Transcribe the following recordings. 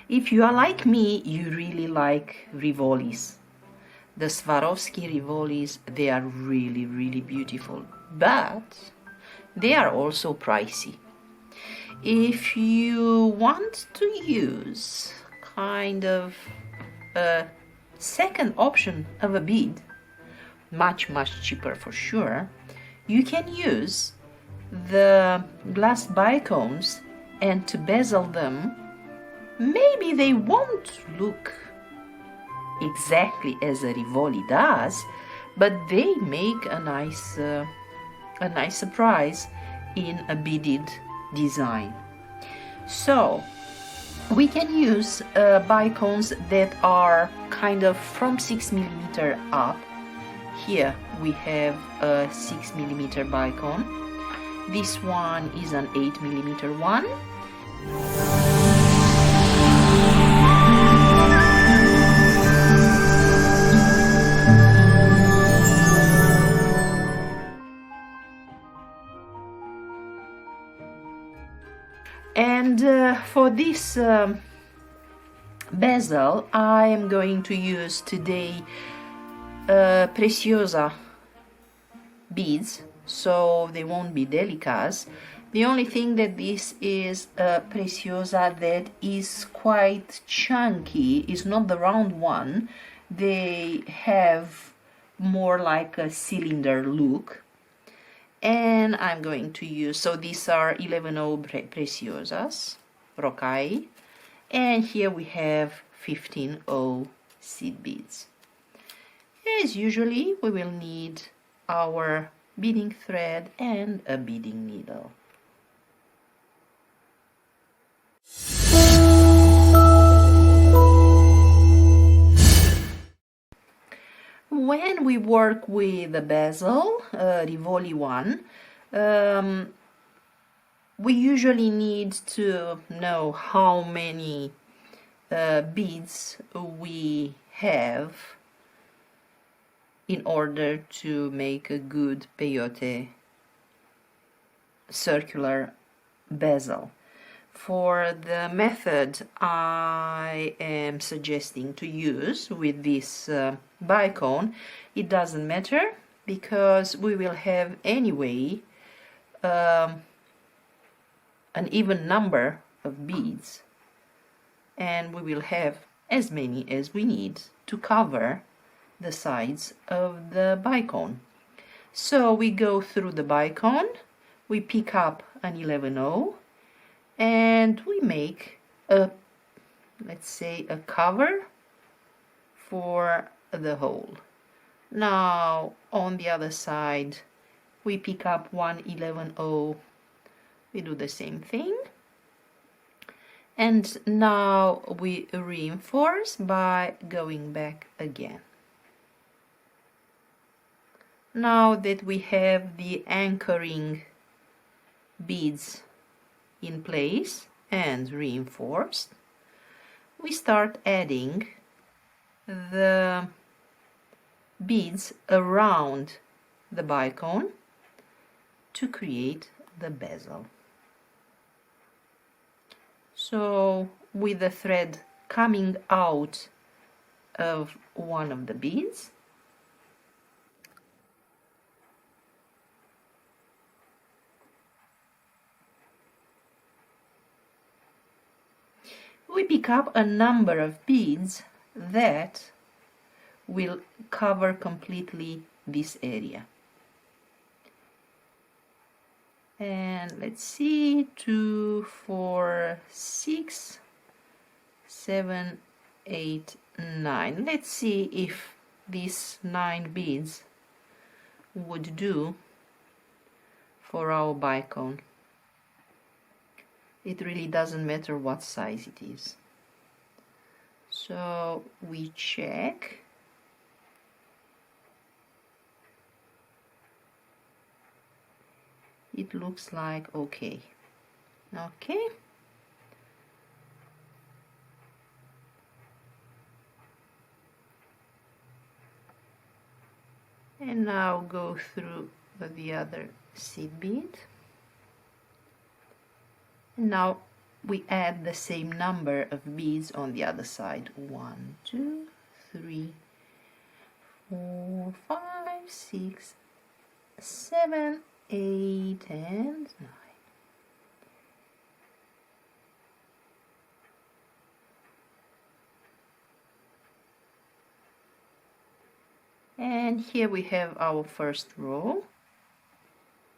If you are like me, you really like rivolis. The Swarovski rivolis, they are really beautiful, but they are also pricey. If you want to use kind of a second option of a bead, much cheaper for sure, you can use the glass bicones, and to bezel them, maybe they won't look exactly as a Rivoli does, but they make a nice surprise in a beaded design. So we can use bicones that are kind of from 6 mm up. Here we have a 6 mm bicone. This one is an 8 mm one. And for this bezel, I am going to use today Preciosa beads, so they won't be delicas. The only thing that this is a Preciosa that is quite chunky, is not the round one. They have more like a cylinder look. And I'm going to use, so these are 11O Preciosas, Rocaille, and here we have 15O seed beads. As usually, we will need our beading thread and a beading needle. When we work with the bezel, Rivoli one, we usually need to know how many beads we have in order to make a good peyote circular bezel. For the method I am suggesting to use with this bicone, it doesn't matter because we will have anyway an even number of beads, and we will have as many as we need to cover the sides of the bicone. So we go through the bicone, we pick up an 11O, and we make a, let's say, a cover for the hole. Now on the other side we pick up one 11O, we do the same thing, and now we reinforce by going back again. Now that we have the anchoring beads in place and reinforced, we start adding the beads around the bicone to create the bezel. So with the thread coming out of one of the beads, we pick up a number of beads that will cover completely this area. And let's see, 2, 4, 6, 7, 8, 9. Let's see if these 9 beads would do for our bicone. It really doesn't matter what size it is. So we check. It looks like okay. Okay. And now go through the other seed bead. And now we add the same number of beads on the other side. 1, 2, 3, 4, 5, 6, 7, 8, and 9. And here we have our first row.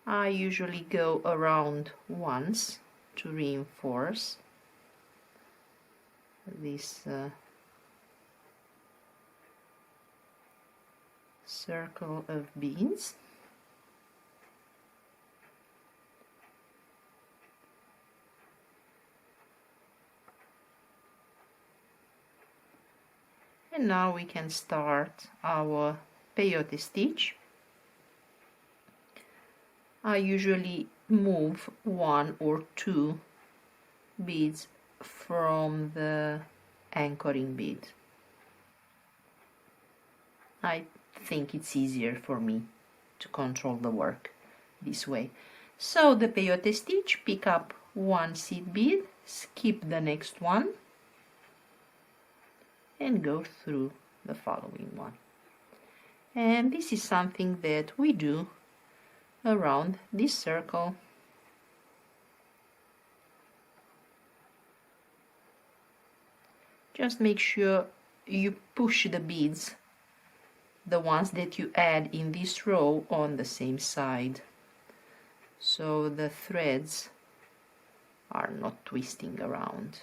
I usually go around once to reinforce this circle of beads. And now we can start our peyote stitch. I usually move 1 or 2 beads from the anchoring bead. I think it's easier for me to control the work this way. So the peyote stitch, pick up 1 seed bead, skip the next one, and go through the following one. And this is something that we do around this circle. Just make sure you push the beads, the ones that you add in this row, on the same side, so the threads are not twisting around.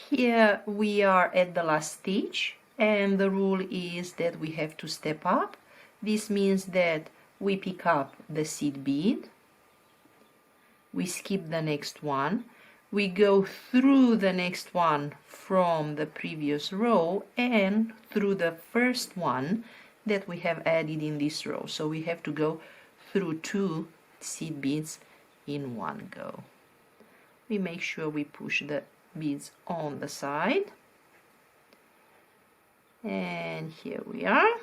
Here we are at the last stitch, and the rule is that we have to step up. This means that we pick up the seed bead, we skip the next one, we go through the next one from the previous row and through the first one that we have added in this row. So we have to go through 2 seed beads in one go. We make sure we push the beads on the side, and here we are.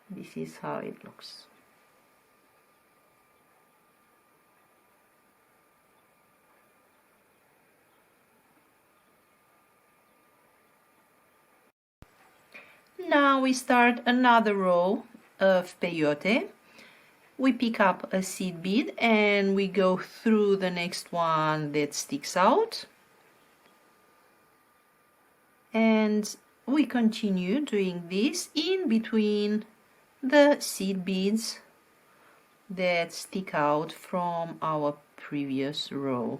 This is how it looks. Now we start another row of peyote. We pick up a seed bead and we go through the next one that sticks out, and we continue doing this in between the seed beads that stick out from our previous row.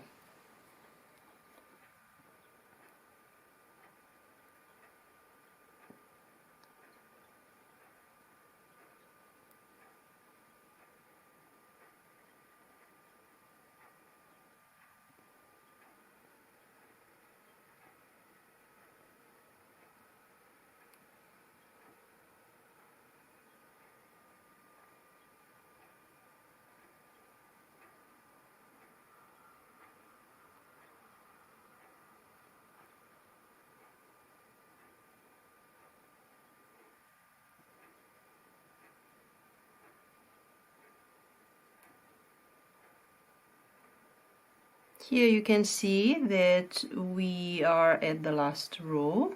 Here you can see that we are at the last row,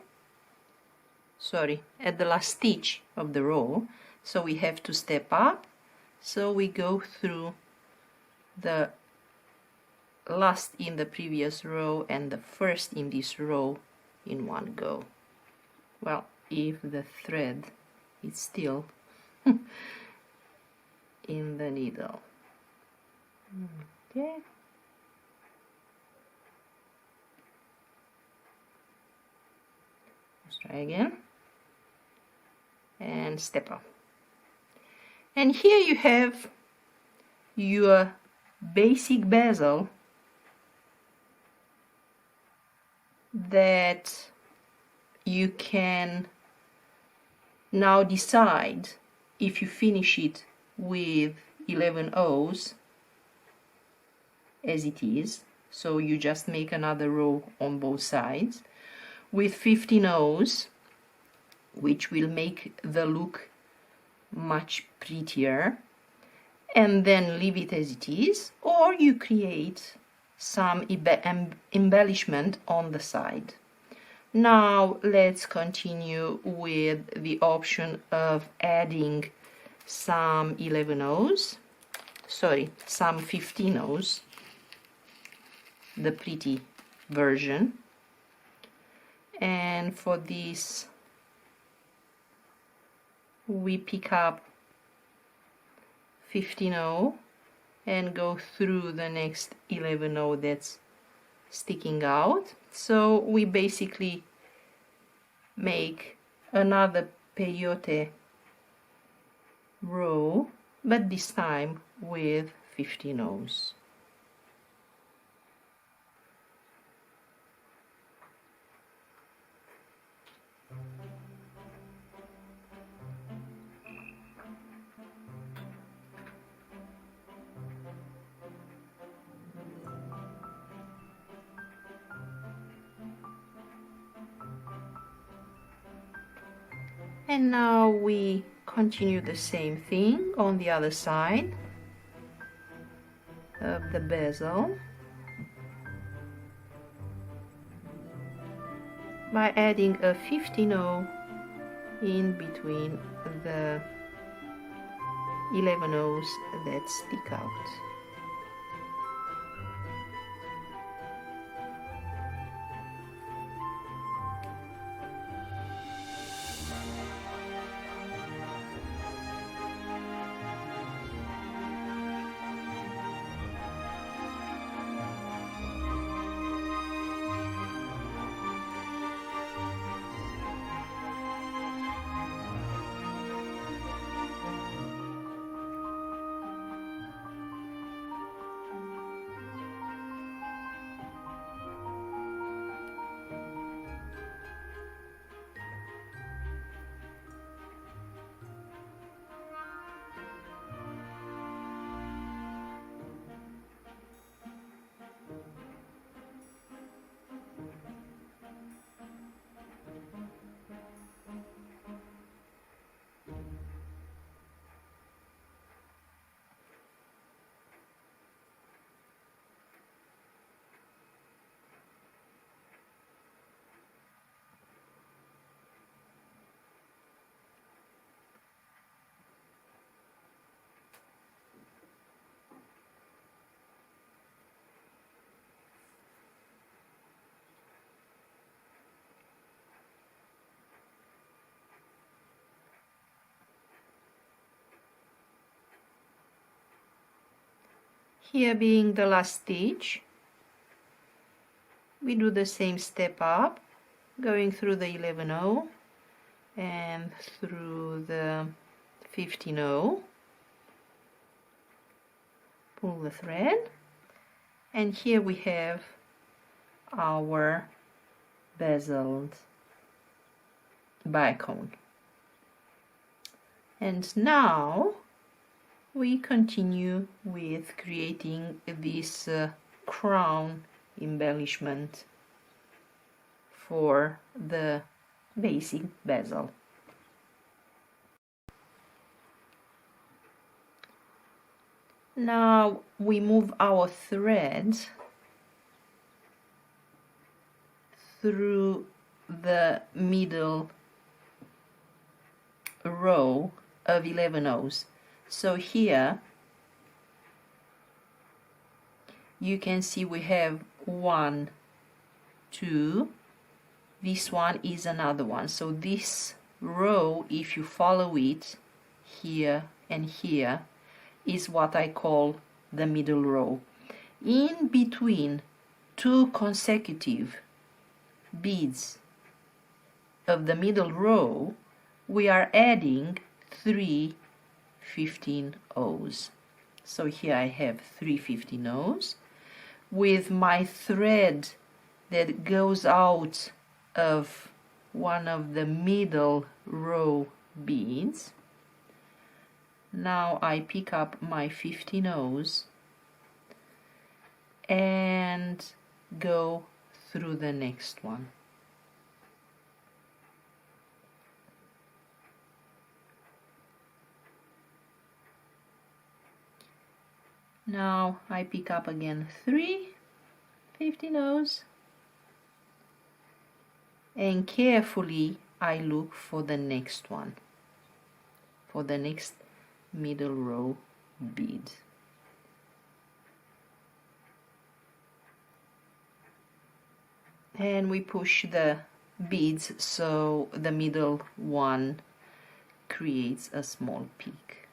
sorry, at the last stitch of the row, so we have to step up. So we go through the last in the previous row and the first in this row in one go. Well, if the thread is still in the needle. Okay. Let's try again. And step up. And here you have your basic bezel that you can now decide if you finish it with 11 O's as it is, so you just make another row on both sides, with 15 O's, which will make the look much prettier, and then leave it as it is, or you create some embellishment on the side. Now let's continue with the option of adding some 11 O's, sorry, some 15 O's, the pretty version. And for this we pick up 15 O and go through the next 11 O that's sticking out. So we basically make another peyote row, but this time with 15 O's. And now we continue the same thing on the other side of the bezel by adding a 15 O in between the 11 O's that stick out. Here being the last stitch, we do the same step up, going through the 11 O and through the 15 O, pull the thread, and here we have our bezeled bicone. And now we continue with creating this crown embellishment for the basic bezel. Now we move our thread through the middle row of 11 O's. So here you can see we have 1, 2, this one is another one. So this row, if you follow it here and here, is what I call the middle row. In between 2 consecutive beads of the middle row, we are adding 3 15 O's. So here I have 3 15 O's with my thread that goes out of one of the middle row beads. Now I pick up my 15 O's and go through the next one. Now I pick up again 3 15 O's and carefully I look for the next one, for the next middle row bead. And we push the beads so the middle one creates a small peak.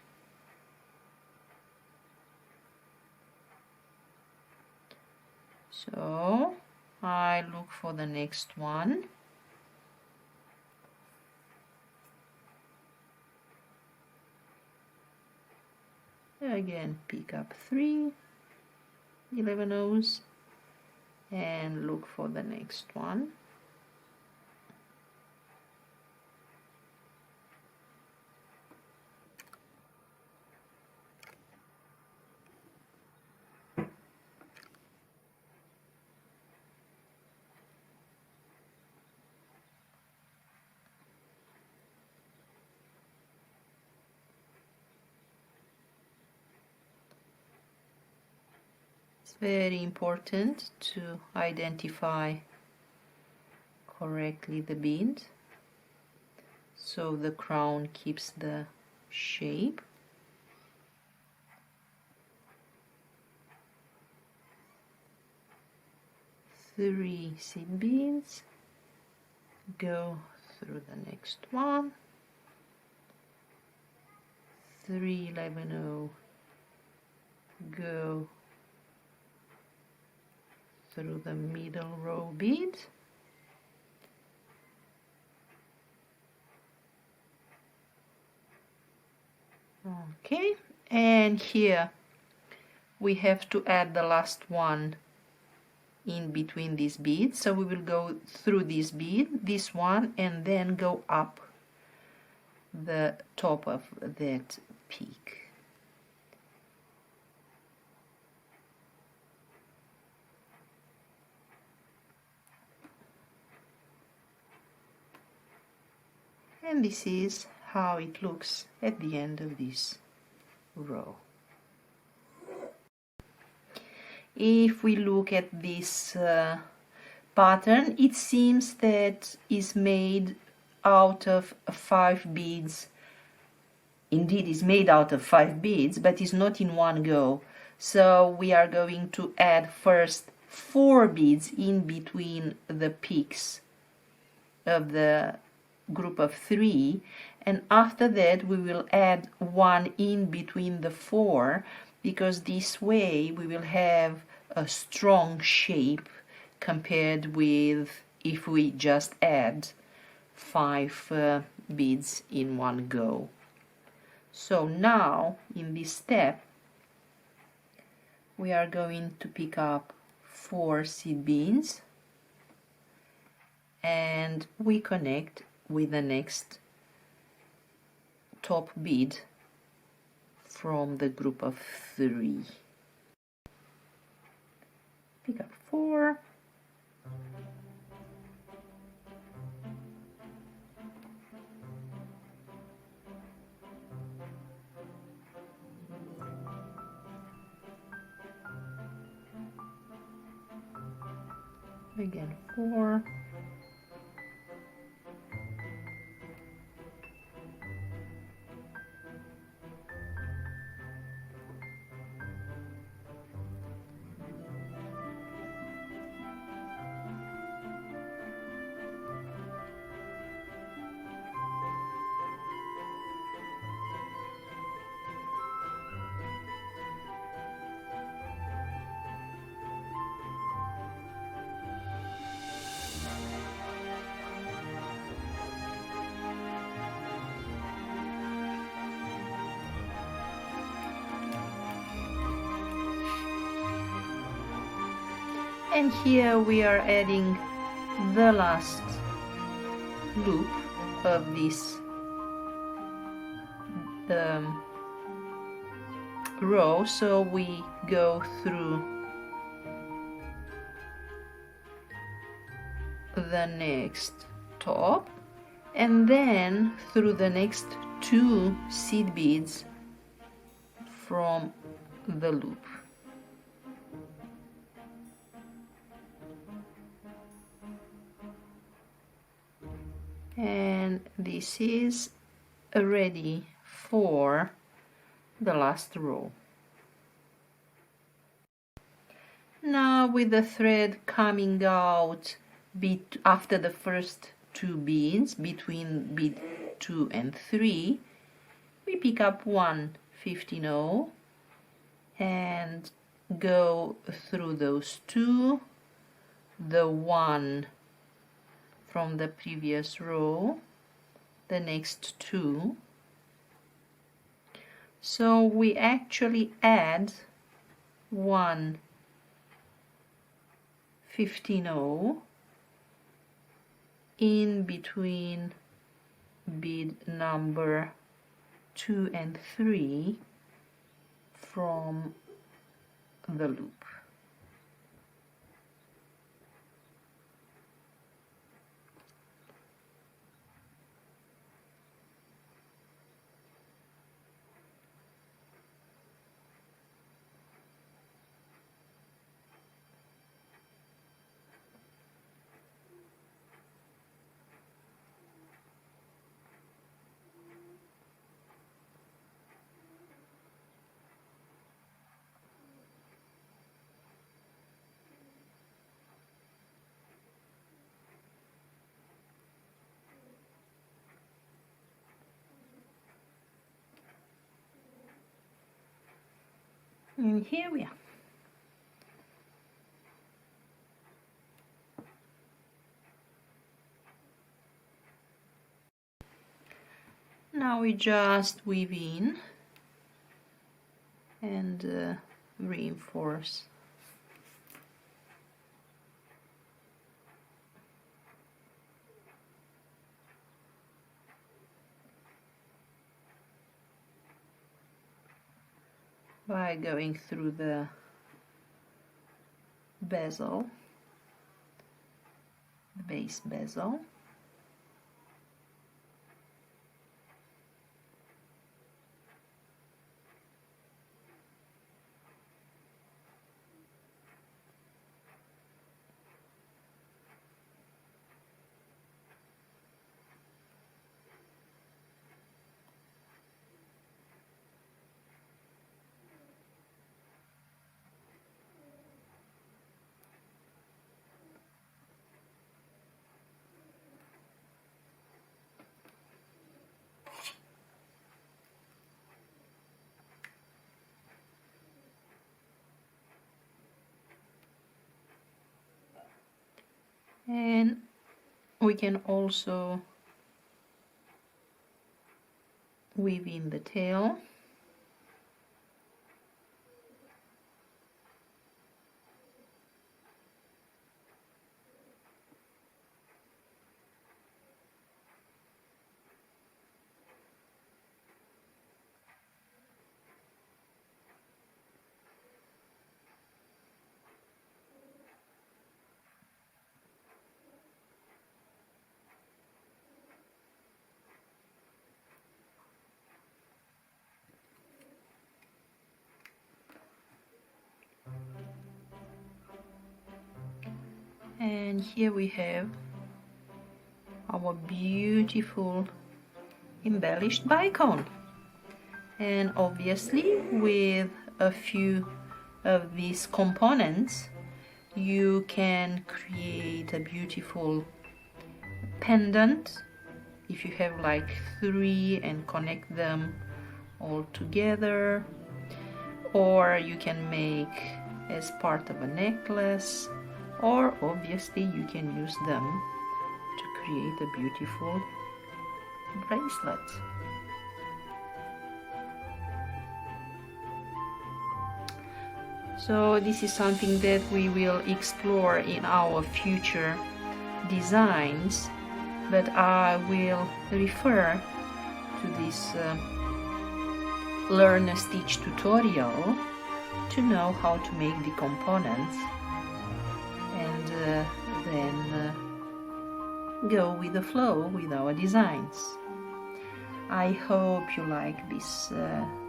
So I look for the next one. Again, pick up 3 11 O's and look for the next one. It's very important to identify correctly the bead so the crown keeps the shape. Three seed beads, go through the next one. 3 11 0, go through the middle row bead. Okay, and here we have to add the last one in between these beads, so we will go through this bead, this one, and then go up the top of that peak. And this is how it looks at the end of this row. If we look at this pattern, it seems that is made out of 5 beads. Indeed, is made out of 5 beads, but is not in one go. So we are going to add first 4 beads in between the peaks of the group of 3, and after that we will add 1 in between the 4, because this way we will have a strong shape compared with if we just add 5 beads in one go. So now in this step we are going to pick up 4 seed beads and we connect with the next top bead from the group of 3. Pick up 4, again 4, And here we are adding the last loop of this row, so we go through the next top and then through the next 2 seed beads from the loop. And this is ready for the last row. Now with the thread coming out after the first 2 beads, between bead 2 and 3, we pick up 1 15-0 and go through those 2, the 1 from the previous row, the next 2. So we actually add 1 15-0 in between bead number 2 and 3 from the loop. And here we are. Now we just weave in and reinforce. By going through the bezel, the base bezel. And we can also weave in the tail. And here we have our beautiful embellished bicone, and obviously with a few of these components you can create a beautiful pendant if you have like 3 and connect them all together, or you can make as part of a necklace, or obviously you can use them to create a beautiful bracelet. So this is something that we will explore in our future designs, but I will refer to this learn a stitch tutorial to know how to make the components, and then go with the flow with our designs. I hope you like this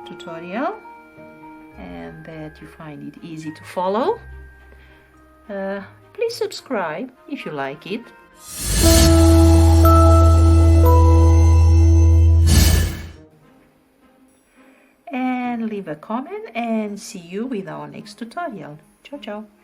tutorial and that you find it easy to follow. Please subscribe if you like it. And leave a comment, and see you with our next tutorial. Ciao ciao!